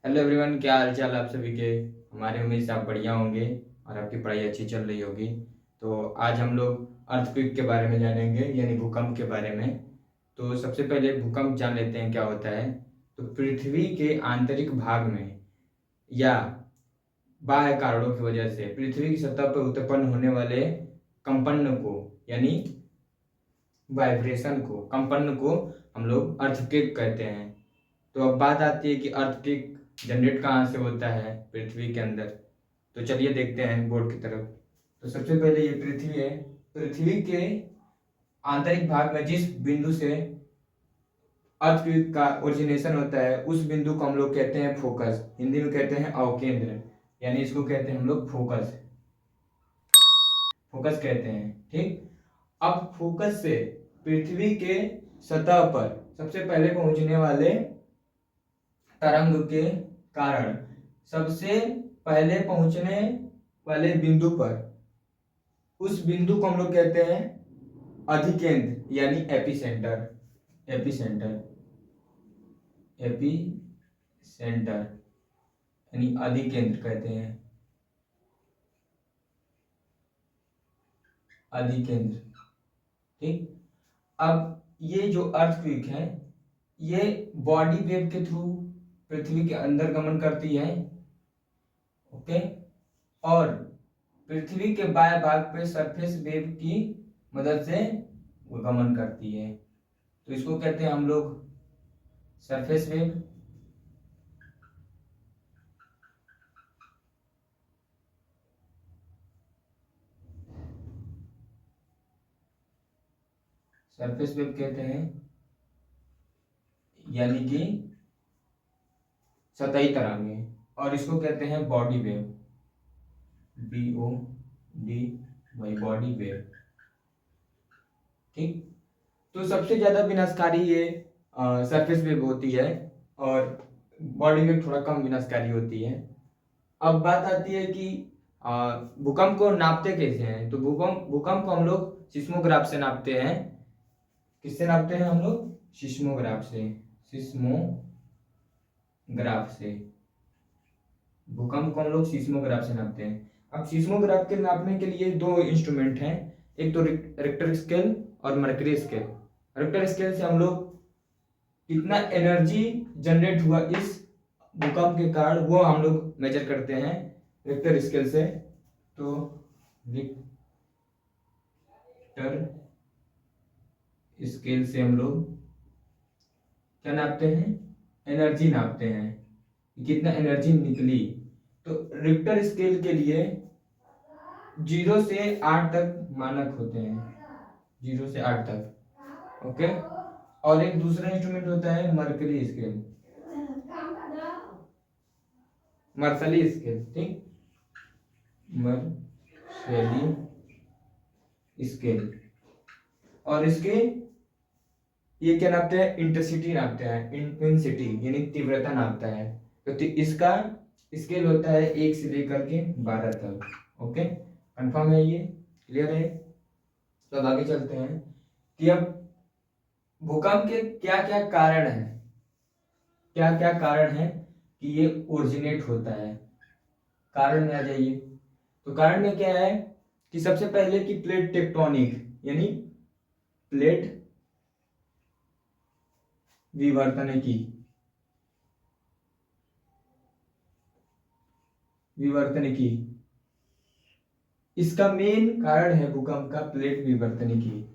Hello everyone, क्या हाल चाल आप सभी के। हमारी उम्मीद से आप बढ़िया होंगे और आपकी पढ़ाई अच्छी चल रही होगी। तो आज हम लोग अर्थक्वेक के बारे में जानेंगे, यानी भूकंप के बारे में। तो सबसे पहले भूकंप जान लेते हैं क्या होता है। तो पृथ्वी के आंतरिक भाग में या बाह्य कारणों की वजह से पृथ्वी की सतह पर उत्पन्न होने वाले कंपन को, यानी वाइब्रेशन को, कंपन को हम लोग अर्थक्वेक कहते हैं। तो अब बात आती है कि अर्थक्वेक जनरेट कहाँ से होता है पृथ्वी के अंदर। तो चलिए देखते हैं बोर्ड की तरफ। तो सबसे पहले ये पृथ्वी है। पृथ्वी के आंतरिक भाग में जिस बिंदु से अर्थक्वेक का ओरिजिनेशन होता है उस बिंदु को हम लोग कहते हैं फोकस, हिंदी में कहते हैं अवकेंद्र, यानी इसको कहते हैं हम लोग फोकस, फोकस कहते हैं। ठीक। अब फोकस से पृथ्वी के सतह पर सबसे पहले पहुंचने वाले तरंग के कारण सबसे पहले पहुंचने वाले बिंदु पर, उस बिंदु को हम लोग कहते हैं अधिकेंद्र, यानी एपिसेंटर। एपिसेंटर, एपिसेंटर यानी अधिकेंद्र कहते हैं, अधिकेंद्र। ठीक। अब ये जो अर्थक्वेक है ये बॉडी वेव के थ्रू पृथ्वी के अंदर गमन करती है। ओके। और पृथ्वी के बाह्य भाग पे सरफेस वेव की मदद से वो गमन करती है। तो इसको कहते हैं हम लोग सरफेस वेव। सरफेस वेव कहते हैं, यानी कि सतही तरंगे। और इसको कहते हैं body wave, BODY, body wave. ठीक। तो सबसे ज्यादा विनाशकारी ये सरफेस वेव होती है और बॉडी वेव थोड़ा कम विनाशकारी होती है। अब बात आती है कि भूकंप को नापते कैसे हैं। तो भूकंप भूकंप को हम लोग सिस्मोग्राफ से नापते हैं। किससे नापते हैं हम लोग? सिस्मोग्राफ से, सिस्मोग्राफ से। भूकंप को हम लोग सिस्मोग्राफ से नापते हैं। अब सिस्मोग्राफ के नापने के लिए दो इंस्ट्रूमेंट हैं, एक तो रिक्टर स्केल और मर्करी स्केल। रिक्टर स्केल से हम लोग कितना एनर्जी जनरेट हुआ इस भूकंप के कारण वो हम लोग मेजर करते हैं रिक्टर स्केल से। तो रिक्टर स्केल से हम लोग क्या नापते हैं? एनर्जी नापते हैं, कितना एनर्जी निकली। तो रिक्टर स्केल के लिए 0 से 8 तक मानक होते हैं, 0 से 8 तक। ओके। और एक दूसरा इंस्ट्रूमेंट होता है मर्करी स्केल, मर्सली स्केल। ठीक। Mercalli scale. और इसके ये क्या नापते हैं? इंटेंसिटी नापते हैं, इंटेंसिटी यानी तीव्रता नापता है। तो इसका स्केल होता है 1 से लेकर के 12 तक। ओके, कंफर्म है? ये क्लियर है? तो अब आगे चलते हैं कि अब भूकंप के क्या क्या कारण हैं, क्या क्या कारण है कि ये ओरिजिनेट होता है। कारण में आ जाइए। तो कारण में क्या है कि सबसे पहले की प्लेट टेक्टोनिक, यानी प्लेट विवर्तनिकी, विवर्तनिकी इसका मेन कारण है भूकंप का, प्लेट विवर्तनिकी।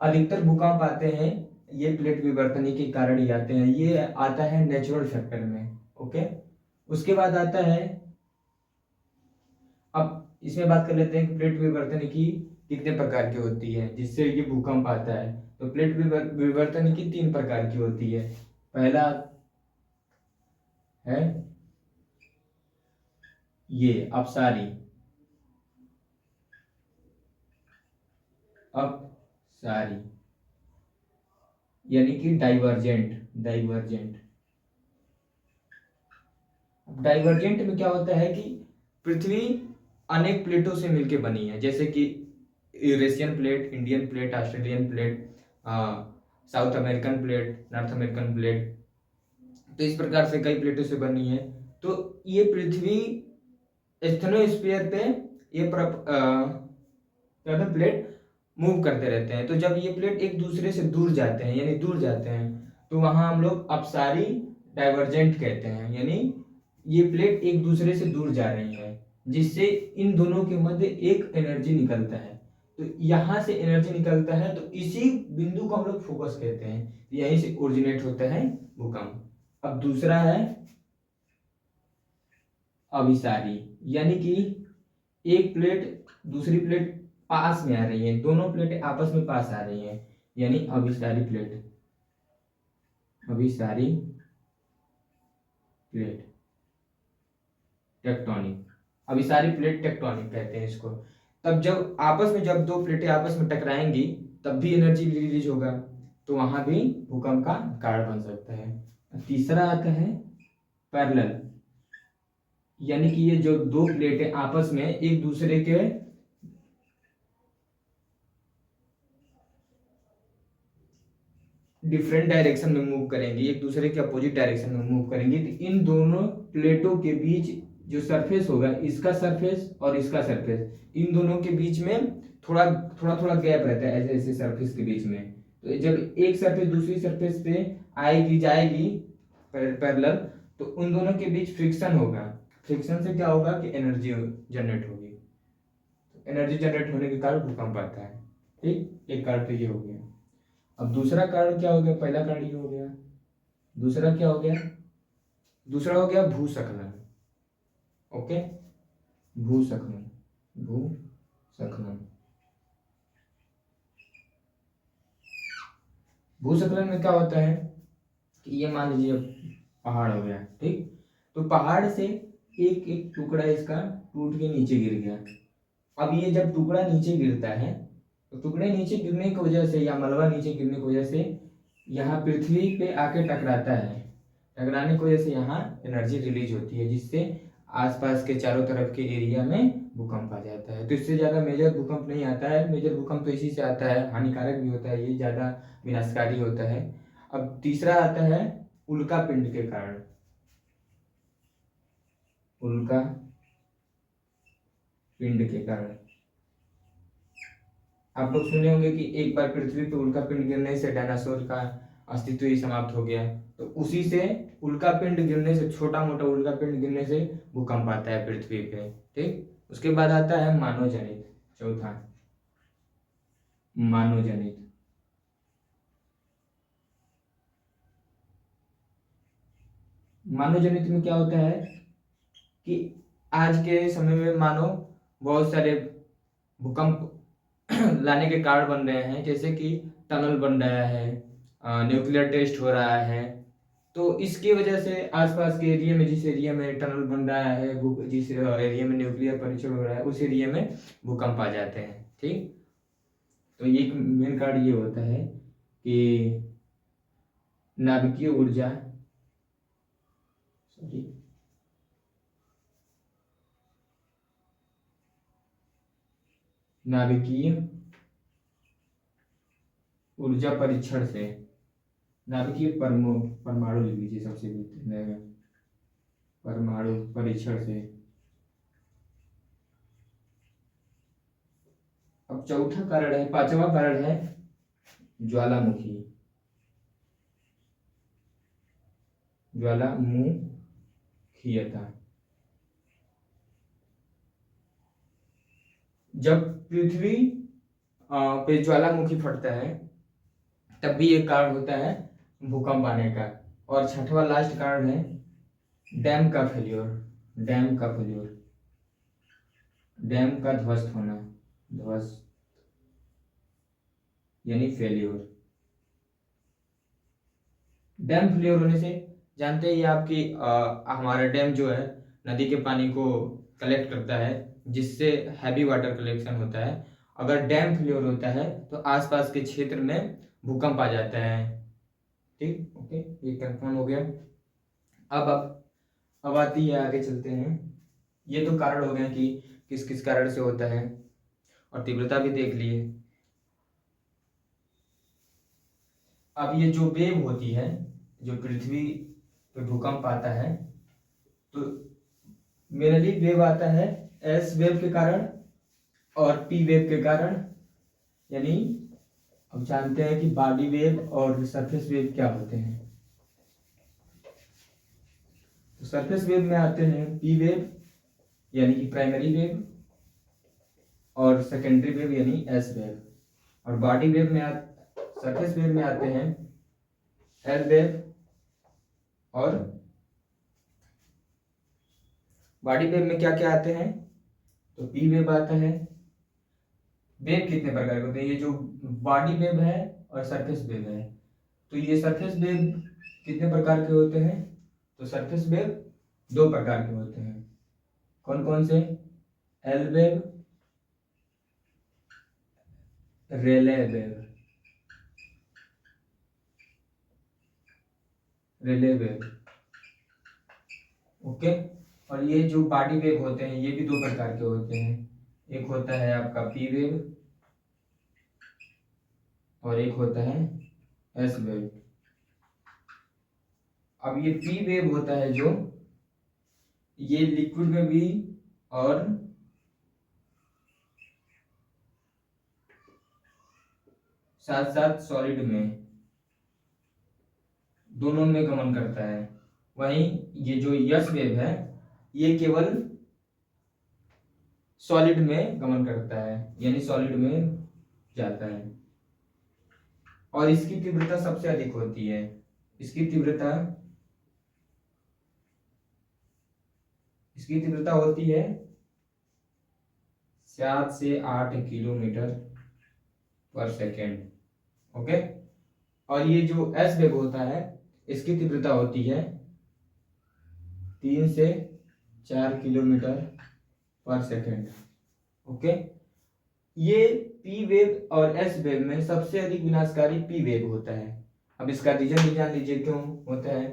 अधिकतर भूकंप आते हैं ये प्लेट विवर्तनिकी के कारण ही आते हैं। ये आता है नेचुरल फैक्टर में। ओके। उसके बाद आता है, अब इसमें बात कर लेते हैं कि प्लेट विवर्तनिकी कितने प्रकार की होती है जिससे ये भूकंप आता है। तो प्लेट विवर्तनिकी 3 प्रकार की होती है। पहला है ये अपसारी, अपसारी यानी कि डाइवर्जेंट, डाइवर्जेंट। डाइवर्जेंट में क्या होता है कि पृथ्वी अनेक प्लेटों से मिलकर बनी है, जैसे कि Eurasian plate, Indian plate, Australian plate, south American plate, north American plate. तो इस प्रकार से कई प्लेटों से बनी है। तो ये पृथ्वी एस्थेनोस्फीयर पे ये क्या था प्लेट मूव करते रहते हैं। तो जब ये प्लेट एक दूसरे से दूर जाते हैं यानी दूर जाते हैं तो वहां हम लोग अपसारी डाइवर्जेंट कहते हैं, यानी ये प्लेट एक दूसरे से दूर जा रही है जिससे इन दोनों के मध्य एक एनर्जी निकलता है। तो यहां से एनर्जी निकलता है तो इसी बिंदु को हम लोग फोकस कहते हैं, यहीं से ओरिजिनेट होता है भूकंप। अब दूसरा है अभिसारी, यानी कि एक प्लेट दूसरी प्लेट पास में आ रही है, दोनों प्लेटें आपस में पास आ रही हैं, यानी अभिसारी प्लेट। अभिसारी प्लेट टेक्टोनिक, अभिसारी प्लेट टेक्टोनिक कहते हैं इसको। तब जब दो प्लेटें आपस में टकराएंगी तब भी एनर्जी रिलीज होगा, तो वहां भी भूकंप का कारण बन सकता है। तीसरा आता है पैरेलल, यानी कि ये जो दो प्लेटें आपस में एक दूसरे के डिफरेंट डायरेक्शन में मूव करेंगी, एक दूसरे के अपोजिट डायरेक्शन में मूव करेंगी, तो इन दोनों प्लेटों के बीच जो सरफेस होगा, इसका सरफेस और इसका सरफेस, इन दोनों के बीच में थोड़ा थोड़ा गैप रहता है ऐसे ऐसे सरफेस के बीच में। तो जब एक सरफेस दूसरी सरफेस पे आएगी जाएगी पैरेलल, तो उन दोनों के बीच फ्रिक्शन होगा। फ्रिक्शन से क्या होगा कि एनर्जी जनरेट होगी, एनर्जी जनरेट होने के कारण भूकंप आता है। ठीक, एक कारण तो ये हो गया। अब दूसरा कारण क्या हो गया, पहला कारण ये हो गया, दूसरा क्या हो गया, दूसरा हो गया भूस्खलन। ओके, भूस्खलन, भूस्खलन। भूस्खलन में क्या होता है कि ये मान लीजिए पहाड़ हो गया, ठीक, तो पहाड़ से एक एक टुकड़ा इसका टूट के नीचे गिर गया। अब ये जब टुकड़ा नीचे गिरता है तो टुकड़े नीचे गिरने की वजह से या मलबा नीचे गिरने की वजह से यहाँ पृथ्वी पे आके टकराता है, टकराने की वजह से यहाँ एनर्जी रिलीज होती है जिससे आसपास के चारों तरफ के एरिया में भूकंप आ जाता है। तो इससे ज़्यादा मेजर भूकंप नहीं आता है, मेजर भूकंप तो इसी से आता है, हानिकारक भी होता है, ये ज़्यादा विनाशकारी होता है। अब तीसरा आता है उल्का पिंड के कारण, उल्का पिंड के कारण। आप लोग सुने होंगे कि एक बार पृथ्वी पे उल्का पिंड गिरने से डायनासोर का अस्तित्व ही समाप्त हो गया, तो उसी से उल्का पिंड गिरने से, छोटा मोटा उल्का पिंड गिरने से भूकंप आता है पृथ्वी पे। ठीक, उसके बाद आता है मानव जनित, चौथा मानव जनित। मानव जनित में क्या होता है कि आज के समय में मानव बहुत सारे भूकंप लाने के कारण बन रहे हैं, जैसे कि टनल बन रहा है, न्यूक्लियर टेस्ट हो रहा है। तो इसकी वजह से आसपास के एरिया में, जिस एरिया में टनल बन रहा है, जिस एरिया में न्यूक्लियर परीक्षण हो रहा है, उस एरिया में भूकंप आ जाते हैं। ठीक, तो एक मेन कारण ये होता है कि नाभिकीय ऊर्जा, सॉरी, नाभिकीय ऊर्जा परीक्षण से, नाभिकीय परमाणु लिख लीजिए सबसे बेहतर, परमाणु परीक्षण से। अब चौथा कारण है, पांचवा कारण है ज्वालामुखी, ज्वालामुखीयता। जब पृथ्वी पे ज्वालामुखी फटता है तब भी एक कारण होता है भूकंप आने का। और छठवां लास्ट कारण है डैम का फेल्योर, डैम का फेल्योर, डैम का ध्वस्त होना, ध्वस्त यानी फेल्योर। डैम फेल्योर होने से, जानते ही आप कि हमारा डैम जो है नदी के पानी को कलेक्ट करता है जिससे हैवी वाटर कलेक्शन होता है। अगर डैम फेल्योर होता है तो आसपास के क्षेत्र में भूकंप आ जाता है। ठीक, ओके, ये कंफर्म हो गया। अब आती है, आगे चलते हैं। ये तो कारण हो गए कि किस किस कारण से होता है और तीव्रता भी देख लिए। अब ये जो वेव होती है, जो पृथ्वी पे भूकंप आता है, तो मेनली वेव आता है एस वेव के कारण और पी वेव के कारण। यानी अब जानते हैं कि बॉडी वेव और सरफेस वेव क्या होते हैं। तो सरफेस वेव में आते हैं पी वेव यानी कि प्राइमरी वेव और सेकेंडरी वेव यानी एस वेव, और बॉडी वेव में सरफेस वेव में आते हैं एल वेव और बॉडी वेव में क्या क्या आते हैं, तो पी वेव आता है। वेव कितने प्रकार के होते हैं, ये जो बॉडी वेव है और सरफेस वेव है, तो ये सरफेस वेव कितने प्रकार के होते हैं, तो सरफेस वेव 2 प्रकार के होते हैं। कौन कौन से, एल वेव, रेले वेव, रेले वेव, ओके। और ये जो बॉडी वेव होते हैं ये भी 2 प्रकार के होते हैं, एक होता है आपका पी वेव और एक होता है एस वेव। अब ये पी वेव होता है जो ये लिक्विड में भी और साथ साथ सॉलिड में दोनों में गमन करता है। वहीं ये जो यस वेव है ये केवल सॉलिड में गमन करता है, यानी सॉलिड में जाता है और इसकी तीव्रता सबसे अधिक होती है। इसकी तीव्रता होती है 7 से 8 किलोमीटर पर सेकेंड, ओके। और ये जो एस वेव होता है इसकी तीव्रता होती है 3 से 4 किलोमीटर पर सेकेंड, ओके। ये पी वेव और एस वेव में सबसे अधिक विनाशकारी पी वेव होता है। अब इसका रीजन भी जान लीजिए क्यों होता है।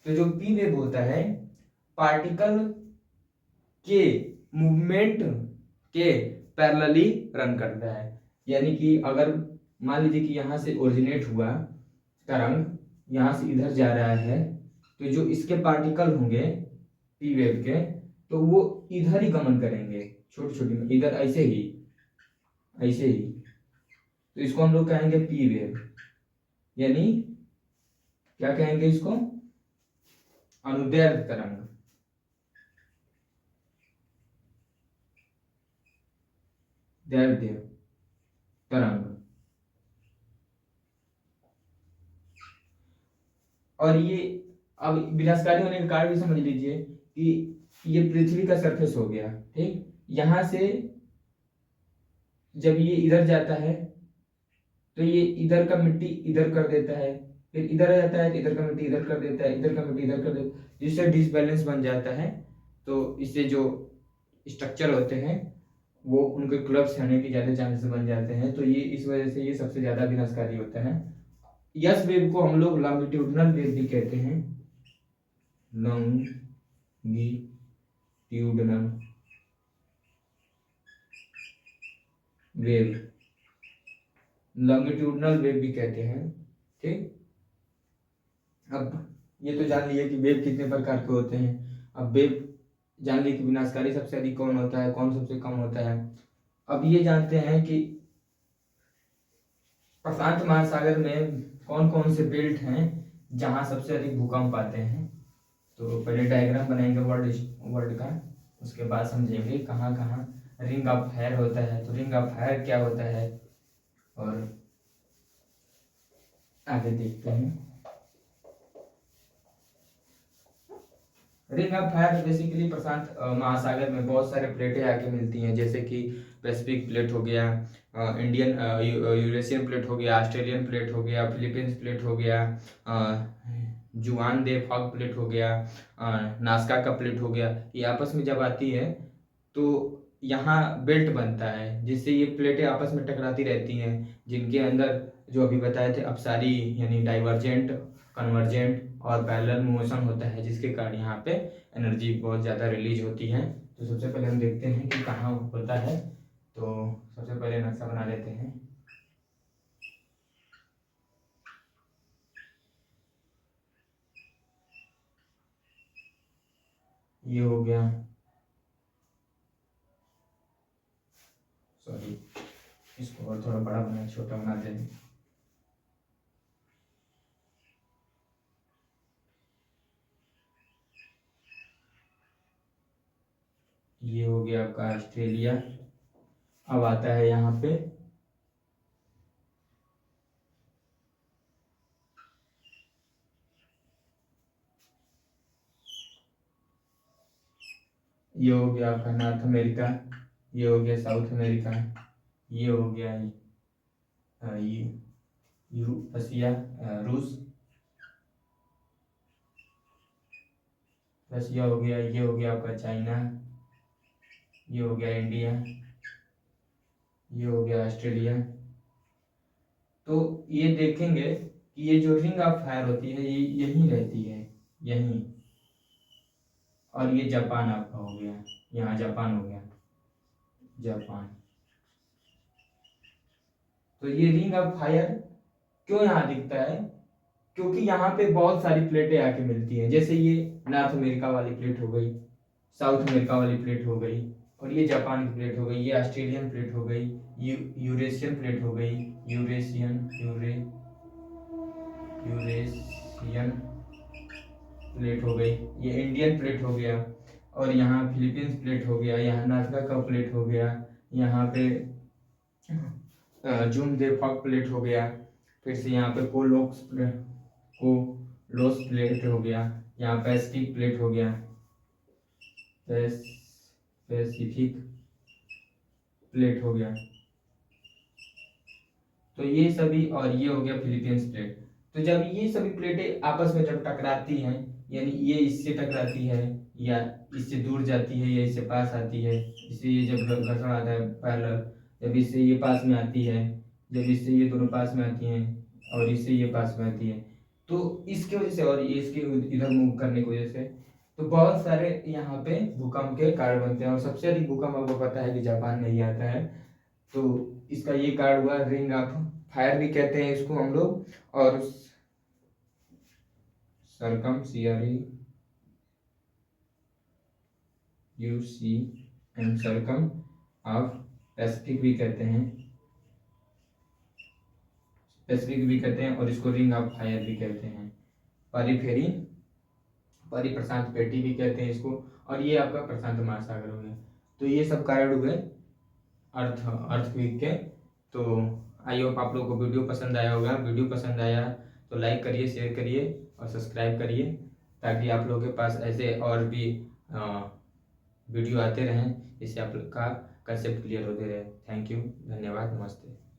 तो जो पी वेव होता है पार्टिकल के मूवमेंट के पैरेलली रन करता है। यानी कि अगर मान लीजिए कि यहां से ओरिजिनेट हुआ तरंग, यहां से इधर जा रहा है, तो जो इसके पार्टिकल होंगे पी वेव के, तो वो इधर ही गमन करेंगे, छोटी छोटी इधर ऐसे ही तो इसको हम लोग कहेंगे पी वेव। यानी क्या कहेंगे इसको, अनुदैर्ध्य तरंग। दैर्ध्य तरंग। और ये अब विनाशकारी होने का कारण भी समझ लीजिए कि ये पृथ्वी का सरफेस हो गया, ठीक। यहां से जब ये इधर जाता है तो ये इधर का मिट्टी इधर कर देता है, फिर इधर आ जाता है तो इधर का मिट्टी इधर कर देता है, इधर का मिट्टी इधर कर देता है, जिससे डिसबैलेंस बन जाता है। तो इससे जो स्ट्रक्चर होते हैं वो उनके क्लब्स होने की ज्यादा चांसेस बन जाते हैं। तो ये इस वजह से ये सबसे ज्यादा विनाशकारी होता है। यस वेव को हम लोग लॉन्गिट्यूडनल वेव भी कहते हैं, लॉन्गिट्यूडनल वेव, लॉन्गिट्यूडनल वेव भी कहते हैं, ठीक। अब ये तो जान लिए कि वेव कितने प्रकार के होते हैं। अब वेव जान लिए कि विनाशकारी सबसे अधिक कौन होता है, कौन सबसे कम होता है। अब ये जानते हैं कि प्रशांत महासागर में कौन कौन से बेल्ट हैं जहां सबसे अधिक भूकंप आते हैं। तो पहले डायग्राम बनाएंगे वर्ल्ड का, उसके बाद समझेंगे कहाँ कहाँ रिंग ऑफ फायर होता है। तो रिंग ऑफ फायर क्या होता है और आगे देखते हैं। रिंग ऑफ फायर बेसिकली प्रशांत महासागर में बहुत सारे प्लेटें आके मिलती हैं, जैसे कि पैसिफिक प्लेट हो गया, इंडियन यूरेशियन प्लेट हो गया, ऑस्ट्रेलियन प्लेट हो गया, फिलीपींस प्लेट हो गया, जुआन दे फॉग प्लेट हो गया, नास्का का प्लेट हो गया। ये आपस में जब आती है तो यहाँ बेल्ट बनता है, जिससे ये प्लेटें आपस में टकराती रहती हैं, जिनके अंदर जो अभी बताए थे अपसारी यानी डाइवर्जेंट, कन्वर्जेंट और पैरेलल मोशन होता है, जिसके कारण यहाँ पे एनर्जी बहुत ज़्यादा रिलीज होती है। तो सबसे पहले हम देखते हैं कि कहाँ होता है। तो सबसे पहले नक्शा बना लेते हैं। ये हो गया, सॉरी इसको और थोड़ा बड़ा बना, छोटा बना देंगे। ये हो गया आपका ऑस्ट्रेलिया। अब आता है यहाँ पे ये हो गया आपका नॉर्थ अमेरिका, ये हो गया साउथ अमेरिका, ये हो गया ये रसिया, रूस, रसिया हो गया, ये हो गया आपका चाइना, ये हो गया इंडिया, ये हो गया ऑस्ट्रेलिया। तो ये देखेंगे कि ये जो रिंग ऑफ फायर होती है ये यहीं रहती है, यहीं। और ये जापान आपका हो गया, यहाँ जापान हो गया, जापान। तो ये रिंग ऑफ फायर क्यों यहाँ दिखता है? क्योंकि यहाँ पे बहुत सारी प्लेटें आके मिलती हैं। जैसे ये नॉर्थ अमेरिका वाली प्लेट हो गई, साउथ अमेरिका वाली प्लेट हो गई, और ये जापान की प्लेट हो गई, ये ऑस्ट्रेलियन प्लेट हो गई, यूरेशियन प्लेट हो गई, यूरेशियन प्लेट हो गई, ये इंडियन प्लेट हो गया, और यहाँ फिलीपींस प्लेट हो गया, यहाँ नाजका का प्लेट हो गया, यहाँ पे जूम दे फॉक प्लेट हो गया, फिर से यहाँ पे कोलोस प्लेट हो गया, यहाँ पैसिफिक प्लेट हो गया, पैसिफिक प्लेट हो गया। तो ये सभी, और ये हो गया फिलीपींस प्लेट। तो जब ये सभी प्लेटें आपस में जब टकराती हैं, यानी ये इससे टकराती है या इससे दूर जाती है या इससे पास आती है, इससे ये जब घर्षण आता है पैरेलल, जब इससे ये पास में आती है, जब इससे ये दोनों पास में आती हैं और इससे ये पास में आती है, तो इसकी वजह से और ये इसके इधर मूव करने की वजह से तो बहुत सारे यहाँ पे भूकंप के कारण बनते हैं। और सबसे अधिक भूकंप आपको पता है कि जापान में ही आता है। तो इसका ये कारण हुआ रिंग ऑफ फायर भी कहते हैं इसको हम लोग, और सरकम सरकम ऑफ पैसिफिक भी कहते हैं, पैसिफिक भी कहते हैं, और इसको रिंग ऑफ फायर भी कहते हैं, परिप्रशांत पेटी भी कहते हैं इसको, और ये आपका प्रशांत महासागर हो गया। तो ये सब कारण हुए अर्थक्वेक के। तो आई होप आप लोगों को वीडियो पसंद आया होगा। वीडियो पसंद आया तो लाइक करिए, शेयर करिए और सब्सक्राइब करिए, ताकि आप लोगों के पास ऐसे और भी वीडियो आते रहें, जिससे आप लोग का कंसेप्ट क्लियर होते रहे। थैंक यू, धन्यवाद, नमस्ते।